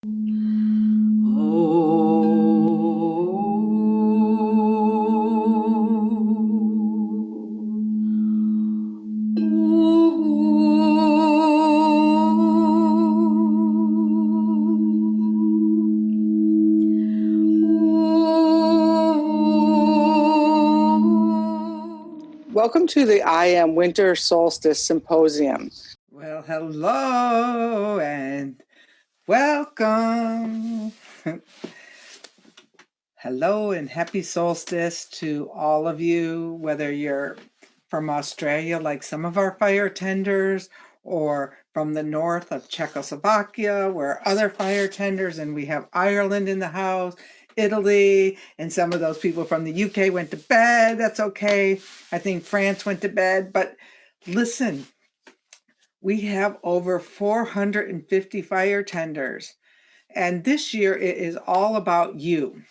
Welcome to the IAM Winter Solstice Symposium. Well, hello and welcome. Hello and happy solstice to all of you, whether you're from Australia like some of our Firetenders, or from the north of Czechoslovakia where other Firetenders, and we have Ireland in the house, Italy, and some of those people from the UK went to bed. That's okay. I think France went to bed, but listen, we have over 450 Firetenders, and this year it is all about you.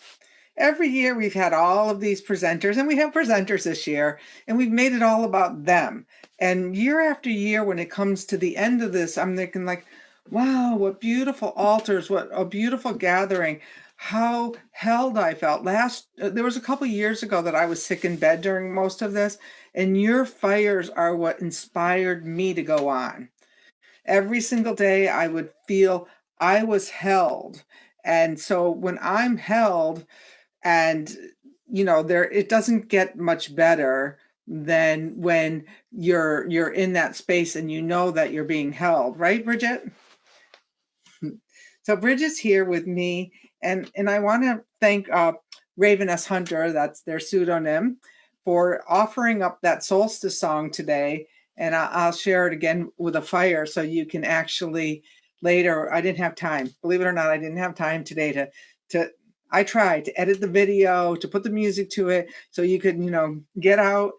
Every year we've had all of these presenters, and we have presenters this year, and we've made it all about them. And year after year, when it comes to the end of this, I'm thinking like, wow, what beautiful altars, what a beautiful gathering. How held I felt. There was a couple years ago that I was sick in bed during most of this, and your fires are what inspired me to go on. Every single day I would feel I was held. And so when I'm held, and it doesn't get much better than when you're in that space and you know that you're being held, right, Bridget? So Bridget's here with me, and I want to thank Raven S. Hunter, that's their pseudonym, for offering up that solstice song today. And I'll share it again with a fire so you can actually later. I didn't have time, believe it or not. I didn't have time today I tried to edit the video, to put the music to it, so you could, get out,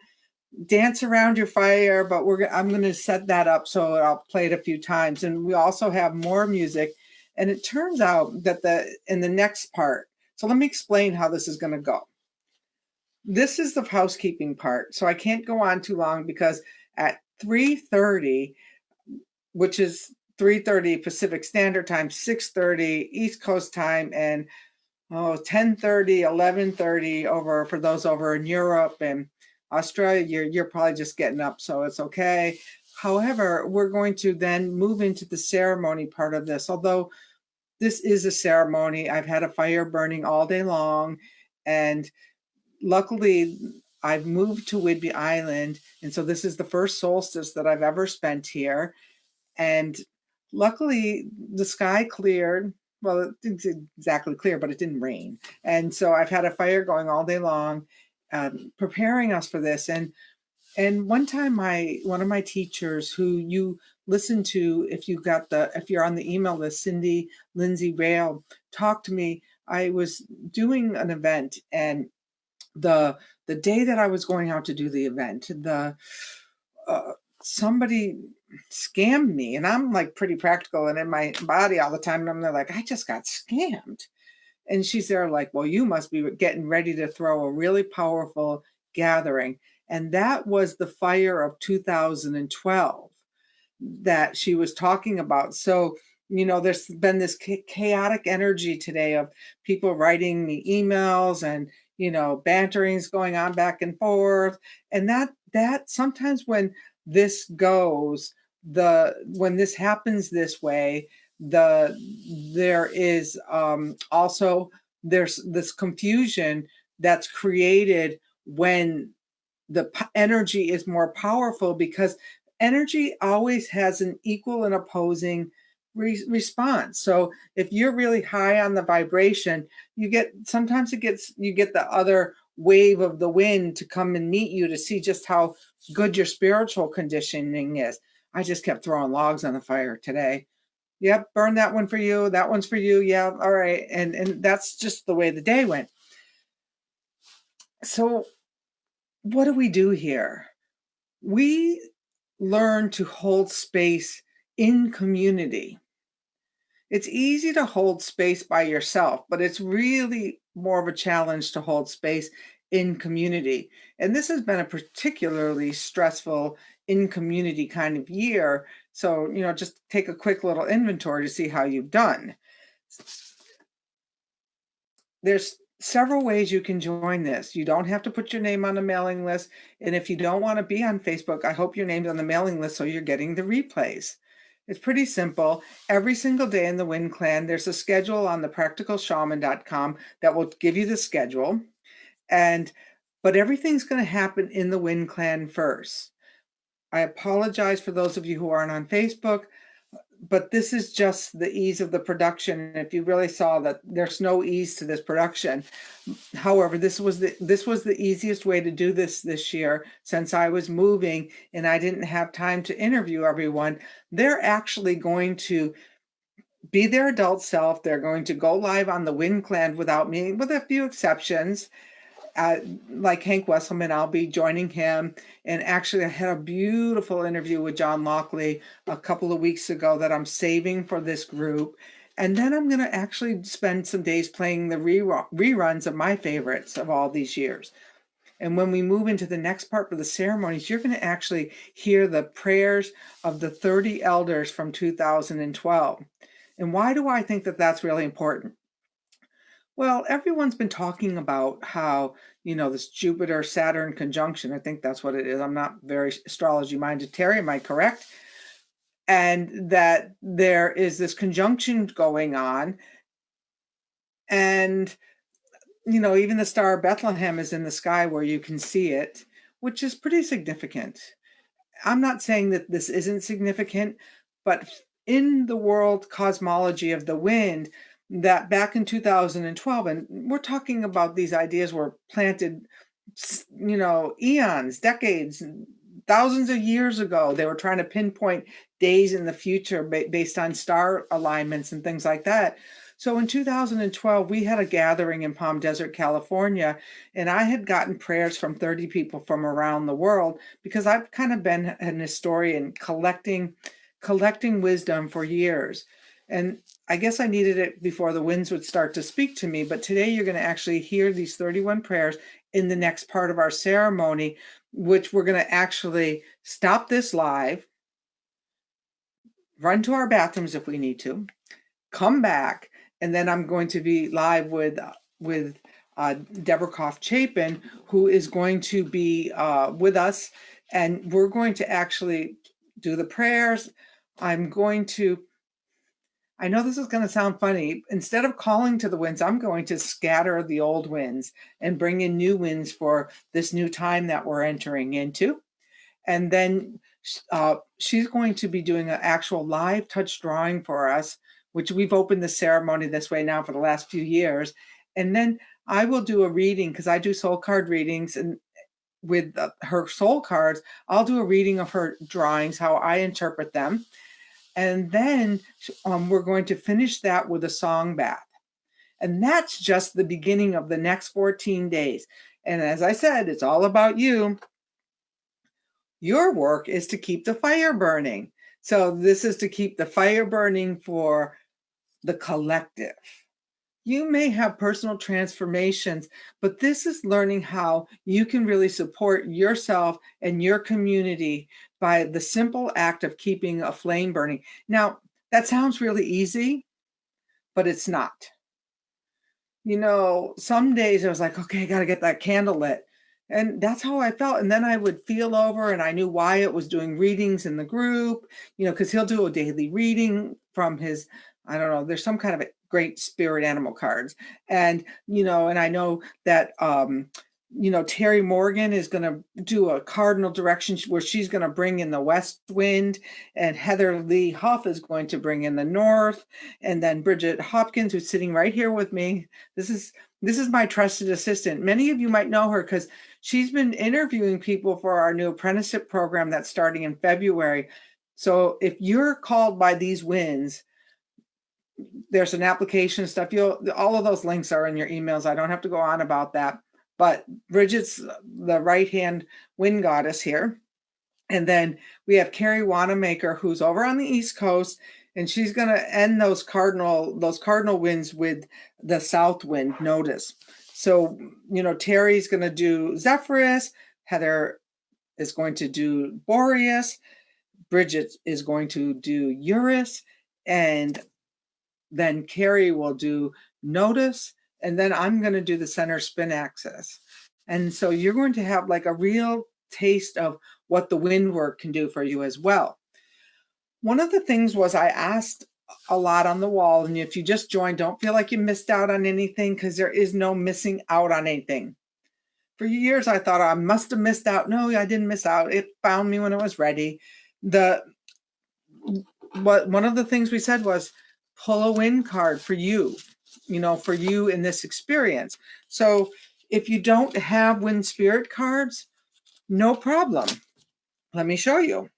dance around your fire. But I'm going to set that up so I'll play it a few times. And we also have more music. And it turns out that in the next part, so let me explain how this is going to go. This is the housekeeping part. So I can't go on too long, because at 3:30, which is 3:30 Pacific Standard Time, 6:30 East Coast time, and 10:30, 11:30 over for those over in Europe and Australia, you're probably just getting up, so it's okay. However, we're going to then move into the ceremony part of this. Although this is a ceremony, I've had a fire burning all day long, and luckily I've moved to Whidbey Island, and so this is the first solstice that I've ever spent here. And luckily the sky cleared. Well, it didn't exactly clear, but it didn't rain. And so I've had a fire going all day long, preparing us for this. And one time one of my teachers, who you listen to if you're on the email list, Cindy Lindsay Rail, talked to me. I was doing an event, and the day that I was going out to do the event, somebody scammed me, and I'm like pretty practical and in my body all the time, and I'm there like, I just got scammed. And she's there like, well, you must be getting ready to throw a really powerful gathering. And that was the fire of 2012 that she was talking about. So there's been this chaotic energy today of people writing me emails, and banterings going on back and forth. And that sometimes when this goes, when this happens this way, there is also there's this confusion that's created when the energy is more powerful, because energy always has an equal and opposing response. So if you're really high on the vibration, you get the other wave of the wind to come and meet you, to see just how good your spiritual conditioning is. I just kept throwing logs on the fire today. Yep, burn that one for you. That one's for you. Yeah, all right. And that's just the way the day went. So what do we do here? We learn to hold space in community. It's easy to hold space by yourself, but it's really more of a challenge to hold space in community. And this has been a particularly stressful in community kind of year. So, just take a quick little inventory to see how you've done. There's several ways you can join this. You don't have to put your name on the mailing list. And if you don't want to be on Facebook, I hope your name's on the mailing list so you're getting the replays. It's pretty simple. Every single day in the Wind Clan, there's a schedule on the practicalshaman.com that will give you the schedule. But everything's going to happen in the Wind Clan first. I apologize for those of you who aren't on Facebook, but this is just the ease of the production. And if you really saw that there's no ease to this production. However, this was the easiest way to do this year, since I was moving and I didn't have time to interview everyone. They're actually going to be their adult self. They're going to go live on the Wind Clan without me, with a few exceptions. Like Hank Wesselman, I'll be joining him. And actually, I had a beautiful interview with John Lockley a couple of weeks ago that I'm saving for this group. And then I'm going to actually spend some days playing the reruns of my favorites of all these years. And when we move into the next part of the ceremonies, you're going to actually hear the prayers of the 30 elders from 2012. And why do I think that that's really important? Well, everyone's been talking about how, this Jupiter-Saturn conjunction, I think that's what it is. I'm not very astrology-minded. Terry, am I correct? And that there is this conjunction going on. And, even the Star of Bethlehem is in the sky where you can see it, which is pretty significant. I'm not saying that this isn't significant, but in the world cosmology of the wind, that back in 2012, and we're talking about these ideas were planted, eons, decades, thousands of years ago. They were trying to pinpoint days in the future based on star alignments and things like that. So in 2012, we had a gathering in Palm Desert, California, and I had gotten prayers from 30 people from around the world, because I've kind of been an historian collecting wisdom for years. And I guess I needed it before the winds would start to speak to me. But today you're going to actually hear these 31 prayers in the next part of our ceremony, which we're going to actually stop this live, run to our bathrooms if we need to, come back, and then I'm going to be live with Deborah Koff-Chapin, who is going to be with us, and we're going to actually do the prayers. I know this is going to sound funny. Instead of calling to the winds, I'm going to scatter the old winds and bring in new winds for this new time that we're entering into. And then she's going to be doing an actual live touch drawing for us, which we've opened the ceremony this way now for the last few years. And then I will do a reading, because I do soul card readings, and with her soul cards, I'll do a reading of her drawings, how I interpret them. And then we're going to finish that with a song bath. And that's just the beginning of the next 14 days. And as I said, it's all about you. Your work is to keep the fire burning. So this is to keep the fire burning for the collective. You may have personal transformations, but this is learning how you can really support yourself and your community by the simple act of keeping a flame burning. Now, that sounds really easy, but it's not. Some days I was like, okay, I got to get that candle lit. And that's how I felt. And then I would feel over, and I knew Wyatt was doing readings in the group, because he'll do a daily reading from his, I don't know, there's some kind of a great spirit animal cards. And, and I know that, Terry Morgan is going to do a cardinal direction where she's going to bring in the west wind, and Heather Lee Huff is going to bring in the north. And then Bridget Hopkins, who's sitting right here with me. This is my trusted assistant. Many of you might know her because she's been interviewing people for our new apprenticeship program that's starting in February. So if you're called by these winds, there's an application stuff. All of those links are in your emails. I don't have to go on about that. But Bridget's the right-hand wind goddess here. And then we have Carrie Wanamaker, who's over on the East Coast, and she's going to end those cardinal winds with the south wind notice. So, Terry's going to do Zephyrus, Heather is going to do Boreas, Bridget is going to do Eurus, and then Carrie will do notice, and then I'm going to do the center spin axis. And so you're going to have like a real taste of what the wind work can do for you as well. One of the things was I asked a lot on the wall, and if you just joined, don't feel like you missed out on anything, because there is no missing out on anything. For years, I thought I must have missed out. No, I didn't miss out. It found me when it was ready. One of the things we said was pull a wind card for you, for you in this experience. So if you don't have wind spirit cards, no problem. Let me show you.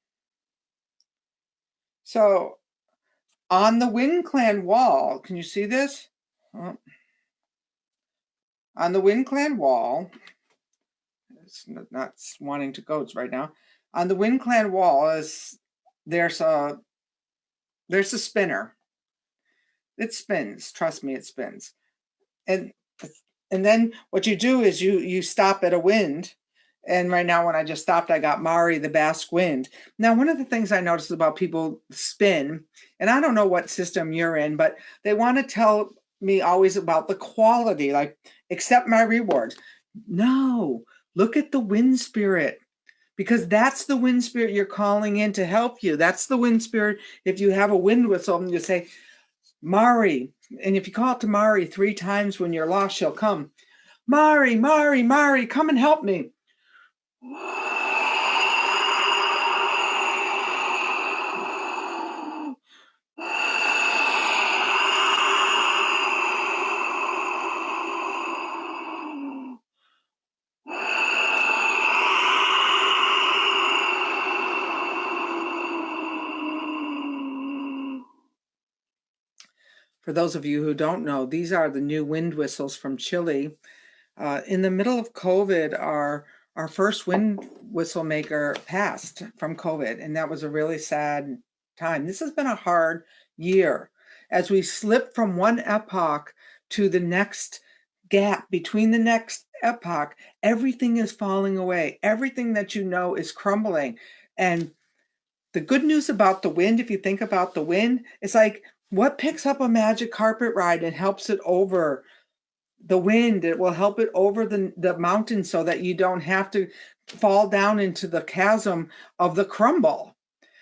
So on the Wind Clan wall, can you see this? Oh. On the Wind Clan wall, it's not wanting to go right now. On the Wind Clan wall there's a spinner. It spins. Trust me, it spins. And then what you do is you stop at a wind. And right now, when I just stopped, I got Mari, the Basque wind. Now, one of the things I noticed about people spin, and I don't know what system you're in, but they want to tell me always about the quality, like, accept my rewards. No, look at the wind spirit, because that's the wind spirit you're calling in to help you. That's the wind spirit. If you have a wind whistle and you say, Mari, and if you call it to Mari 3 times when you're lost, she'll come. Mari, Mari, Mari, come and help me. For those of you who don't know, these are the new wind whistles from Chile. In the middle of COVID, our first wind whistle maker passed from COVID, and that was a really sad time. This has been a hard year. As we slip from one epoch to the next gap between the next epoch, everything is falling away. Everything that you know is crumbling. And the good news about the wind, if you think about the wind, it's like, what picks up a magic carpet ride and helps it over the wind? It will help it over the mountain so that you don't have to fall down into the chasm of the crumble.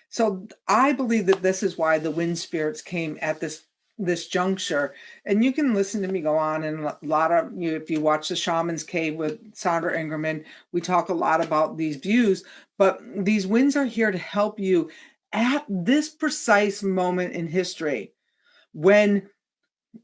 So I believe that this is why the wind spirits came at this juncture. And you can listen to me go on, and a lot of you, if you watch the Shaman's Cave with Sandra Ingerman, we talk a lot about these views, but these winds are here to help you at this precise moment in history. When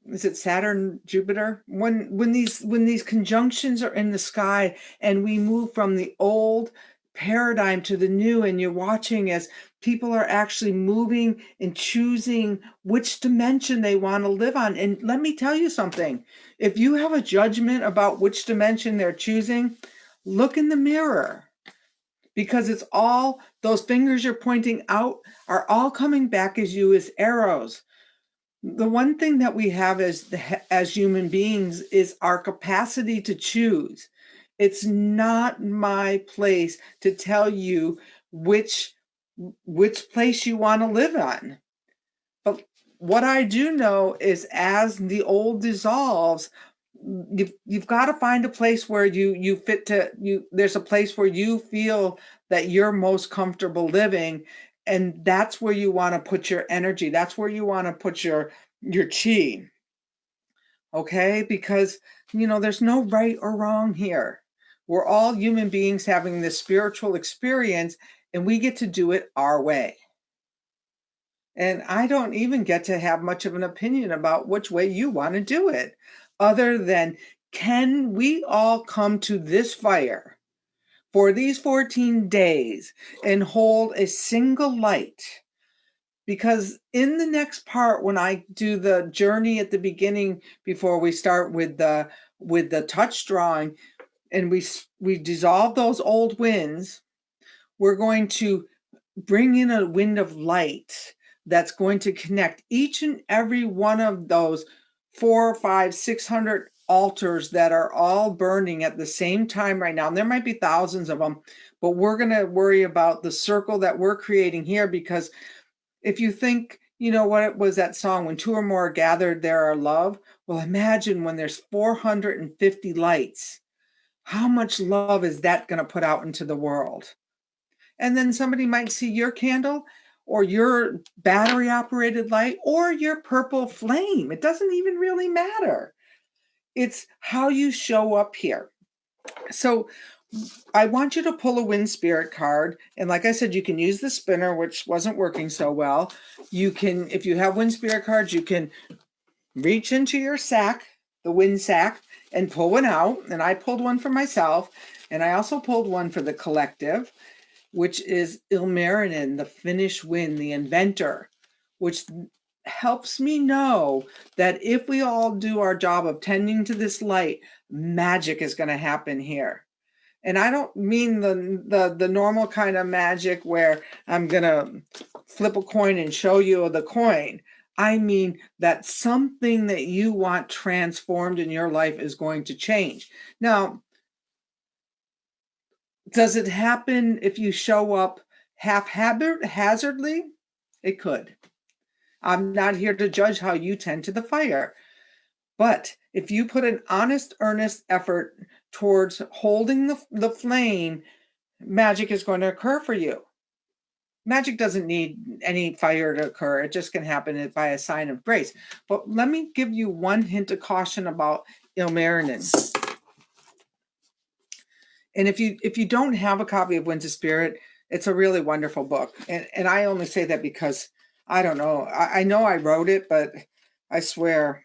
is it Saturn, Jupiter? When these conjunctions are in the sky and we move from the old paradigm to the new, and you're watching as people are actually moving and choosing which dimension they want to live on. And let me tell you something. If you have a judgment about which dimension they're choosing, look in the mirror, because it's all those fingers you're pointing out are all coming back as you as arrows. The one thing that we have as human beings is our capacity to choose. It's not my place to tell you which place you want to live on. But what I do know is, as the old dissolves, you've got to find a place where you fit to you. There's a place where you feel that you're most comfortable living. And that's where you want to put your energy. That's where you want to put your chi. Okay? Because, there's no right or wrong here. We're all human beings having this spiritual experience, and we get to do it our way. And I don't even get to have much of an opinion about which way you want to do it, other than, can we all come to this fire for these 14 days and hold a single light? Because in the next part, when I do the journey at the beginning, before we start with the touch drawing, and we dissolve those old winds, we're going to bring in a wind of light that's going to connect each and every one of those 400, 500, 600 altars that are all burning at the same time right now. And there might be thousands of them, but we're going to worry about the circle that we're creating here, because if you think You know what was that song? When two or more are gathered, there are love. Well, imagine when there's 450 lights. How much love is that going to put out into the world? And then somebody might see your candle or your battery operated light or your purple flame. It doesn't even really matter. It's how you show up here. So I want you to pull a wind spirit card. And like I said, you can use the spinner, which wasn't working so well. You can, if you have wind spirit cards, you can reach into your sack, the wind sack, and pull one out. And I pulled one for myself. And I also pulled one for the collective, which is Ilmarinen, the Finnish wind, the inventor, which helps me know that if we all do our job of tending to this light, magic is going to happen here. And I don't mean the normal kind of magic where I'm going to flip a coin and show you the coin. I mean that something that you want transformed in your life is going to change. Now, does it happen if you show up haphazardly? It could. I'm not here to judge how you tend to the fire. But if you put an honest, earnest effort towards holding the flame, magic is going to occur for you. Magic doesn't need any fire to occur. It just can happen by a sign of grace. But let me give you one hint of caution about Ilmarinen. And if you don't have a copy of Winds of Spirit, it's a really wonderful book. And I only say that because I don't know. I know I wrote it, but I swear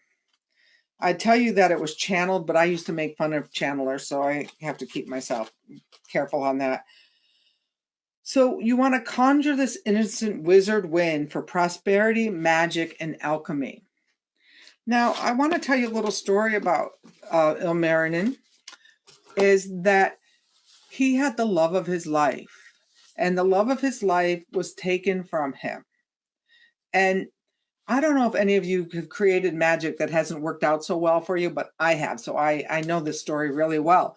I tell you that it was channeled, but I used to make fun of channelers, so I have to keep myself careful on that. So you want to conjure this innocent wizard wind for prosperity, magic, and alchemy. Now, I want to tell you a little story about Ilmarinen, is that he had the love of his life, and the love of his life was taken from him. And I don't know if any of you have created magic that hasn't worked out so well for you, but I have. So I know this story really well.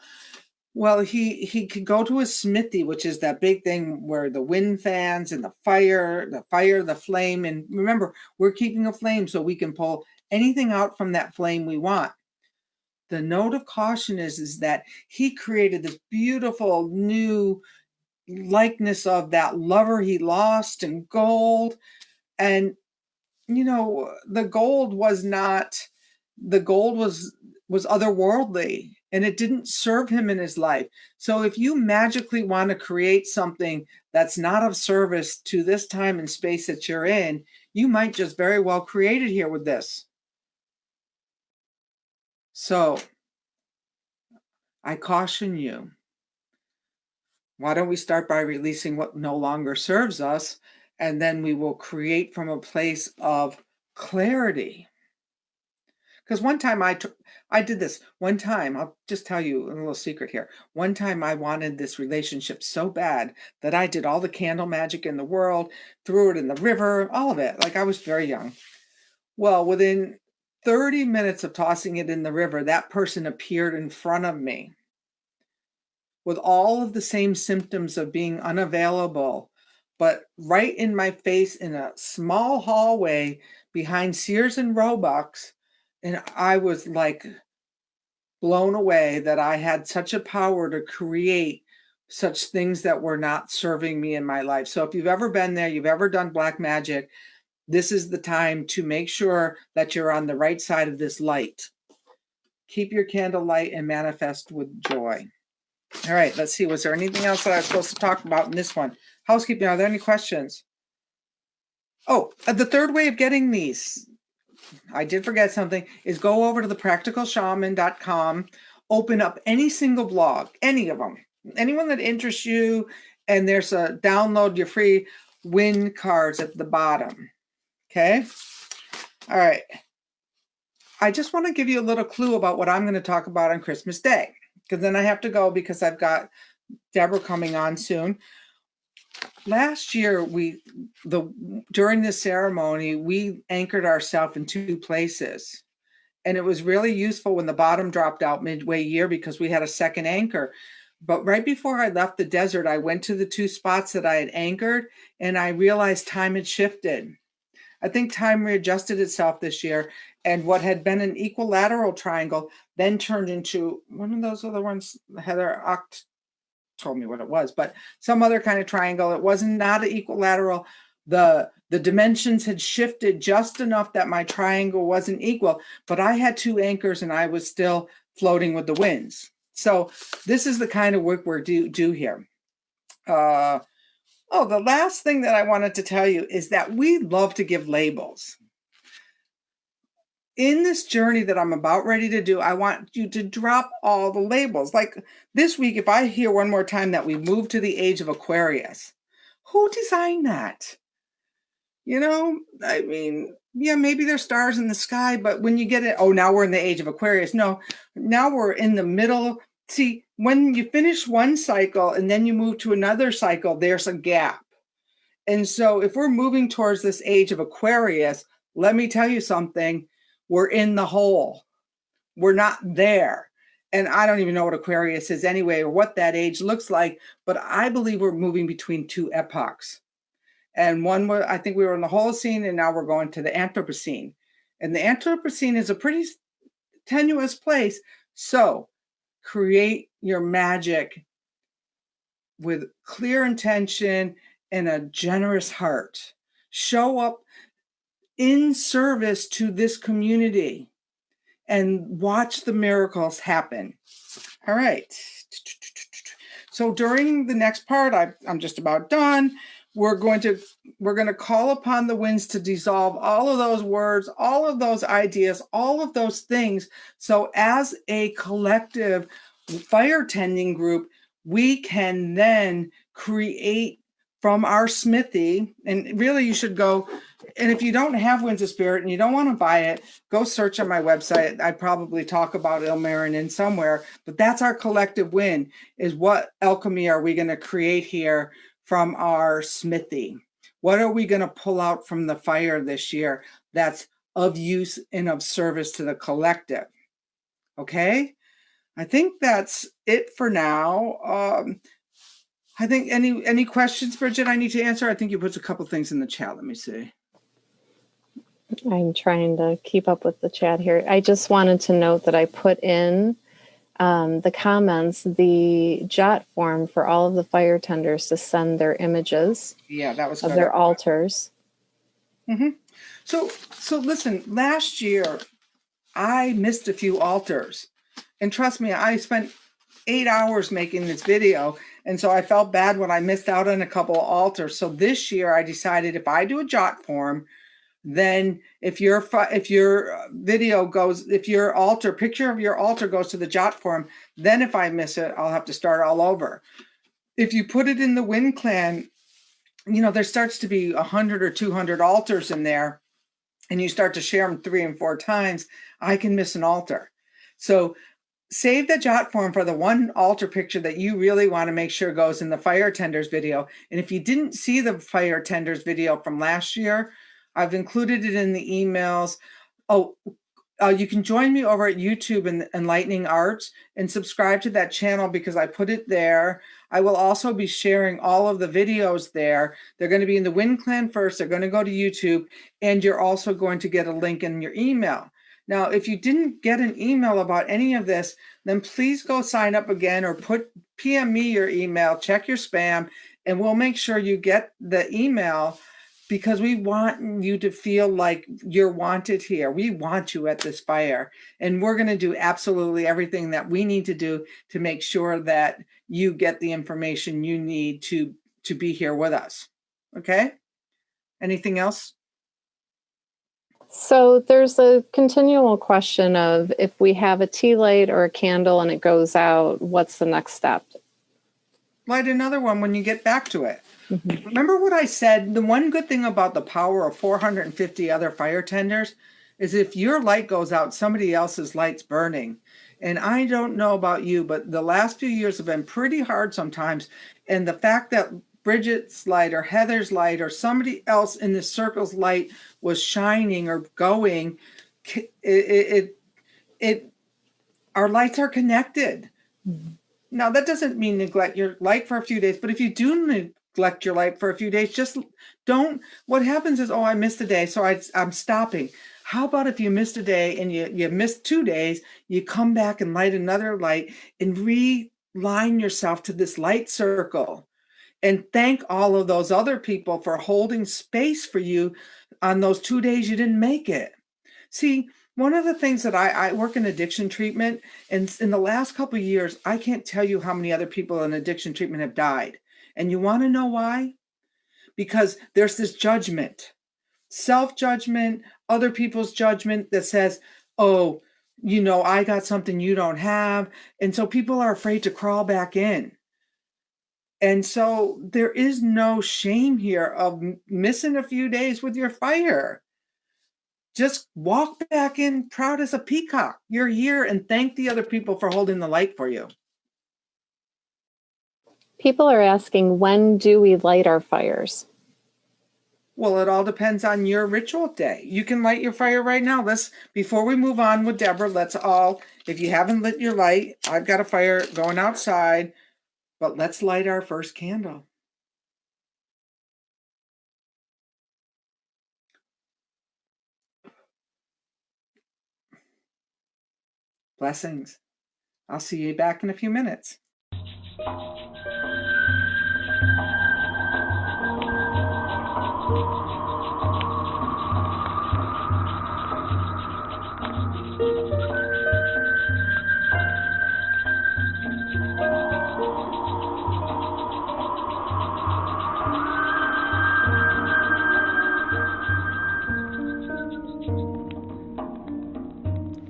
Well, he could go to a smithy, which is that big thing where the wind fans and the fire, the flame. And remember, we're keeping a flame so we can pull anything out from that flame we want. The note of caution is that he created this beautiful new likeness of that lover he lost in gold. And you know, the gold was otherworldly, and it didn't serve him in his life. So if you magically want to create something that's not of service to this time and space that you're in, you might just very well create it here with this. So I caution you. Why don't we start by releasing what no longer serves us, and then we will create from a place of clarity. Because one time I did this. One time, I'll just tell you a little secret here. One time I wanted this relationship so bad that I did all the candle magic in the world, threw it in the river, all of it. Like I was very young. Well, within 30 minutes of tossing it in the river, that person appeared in front of me with all of the same symptoms of being unavailable, but right in my face in a small hallway behind Sears and Roebuck's. And I was like blown away that I had such a power to create such things that were not serving me in my life. So if you've ever been there, you've ever done black magic, this is the time to make sure that you're on the right side of this light. Keep your candle light and manifest with joy. All right, let's see. Was there anything else that I was supposed to talk about in this one? Housekeeping, are there any questions? Oh, the third way of getting these, I did forget something, is go over to the practicalshaman.com, open up any single blog, any of them, anyone that interests you, and there's a download your free win cards at the bottom. Okay? All right. I just want to give you a little clue about what I'm going to talk about on Christmas Day, because then I have to go because I've got Deborah coming on soon. Last year, during this ceremony, we anchored ourselves in two places. And it was really useful when the bottom dropped out midway year because we had a second anchor. But right before I left the desert, I went to the two spots that I had anchored, and I realized time had shifted. I think time readjusted itself this year, and what had been an equilateral triangle then turned into one of those other ones. Heather told me what it was, but some other kind of triangle. It wasn't not an equilateral. The dimensions had shifted just enough that my triangle wasn't equal, but I had two anchors and I was still floating with the winds. So this is the kind of work we're do here. The last thing that I wanted to tell you is that we love to give labels. In this journey that I'm about ready to do, I want you to drop all the labels. Like this week, if I hear one more time that we move to the age of Aquarius, who designed that? You know, I mean, yeah, maybe there's stars in the sky, but when you get it, oh, now we're in the age of Aquarius. No, now we're in the middle. See, when you finish one cycle and then you move to another cycle, there's a gap. And so if we're moving towards this age of Aquarius, let me tell you something, we're in the hole. We're not there. And I don't even know what Aquarius is anyway, or what that age looks like, but I believe we're moving between two epochs. And one, I think we were in the Holocene, and now we're going to the Anthropocene. And the Anthropocene is a pretty tenuous place. So create your magic with clear intention and a generous heart. Show up in service to this community and watch the miracles happen. All right. So during the next part, I'm just about done. We're going to call upon the winds to dissolve all of those words, all of those ideas, all of those things. So as a collective fire tending group, we can then create from our smithy. And really you should go, and if you don't have Winds of Spirit and you don't want to buy it, go search on my website. I probably talk about Ilmarin in somewhere, but that's our collective win, is what alchemy are we going to create here from our smithy? What are we going to pull out from the fire this year that's of use and of service to the collective? Okay, I think that's it for now. I think any questions, Bridget, I need to answer? I think you put a couple things in the chat. Let me see. I'm trying to keep up with the chat here. I just wanted to note that I put in the comments, the jot form for all of the fire tenders to send their images that was of their altars. Mm-hmm. So listen, last year I missed a few altars, and trust me, I spent 8 hours making this video, and so I felt bad when I missed out on a couple of altars. So this year I decided if I do a jot form, then if your video goes, if your altar, picture of your altar goes to the jot form, then if I miss it, I'll have to start all over. If you put it in the Wind Clan, you know, there starts to be 100 or 200 altars in there, and you start to share them 3 and 4 times, I can miss an altar. So save the jot form for the one altar picture that you really want to make sure goes in the Firetenders video. And if you didn't see the Firetenders video from last year, I've included it in the emails. You can join me over at YouTube and Enlightening Arts and subscribe to that channel because I put it there. I will also be sharing all of the videos there. They're going to be in the Wind Clan first. They're going to go to YouTube, and you're also going to get a link in your email. Now, if you didn't get an email about any of this, then please go sign up again or PM me your email, check your spam, and we'll make sure you get the email, because we want you to feel like you're wanted here. We want you at this fire, and we're going to do absolutely everything that we need to do to make sure that you get the information you need to be here with us. Okay? Anything else? So there's a continual question of, if we have a tea light or a candle and it goes out, what's the next step? Light another one when you get back to it. Mm-hmm. Remember what I said? The one good thing about the power of 450 other fire tenders is if your light goes out, somebody else's light's burning. And I don't know about you, but the last few years have been pretty hard sometimes. And the fact that Bridget's light or Heather's light or somebody else in the circle's light was shining or going, our lights are connected. Mm-hmm. Now, that doesn't mean neglect your light for a few days, but if you do neglect your light for a few days. Just don't. What happens is, oh, I missed a day, so I'm stopping. How about if you missed a day and you missed 2 days, you come back and light another light and realign yourself to this light circle, and thank all of those other people for holding space for you on those 2 days you didn't make it. See, one of the things that I work in addiction treatment, and in the last couple of years, I can't tell you how many other people in addiction treatment have died. And you want to know why? Because there's this judgment, self-judgment, other people's judgment that says, oh, I got something you don't have. And so people are afraid to crawl back in. And so there is no shame here of missing a few days with your fire. Just walk back in proud as a peacock. You're here, and thank the other people for holding the light for you. People are asking, when do we light our fires? Well, it all depends on your ritual day. You can light your fire right now. Before we move on with Deborah, if you haven't lit your light, I've got a fire going outside, but let's light our first candle. Blessings. I'll see you back in a few minutes.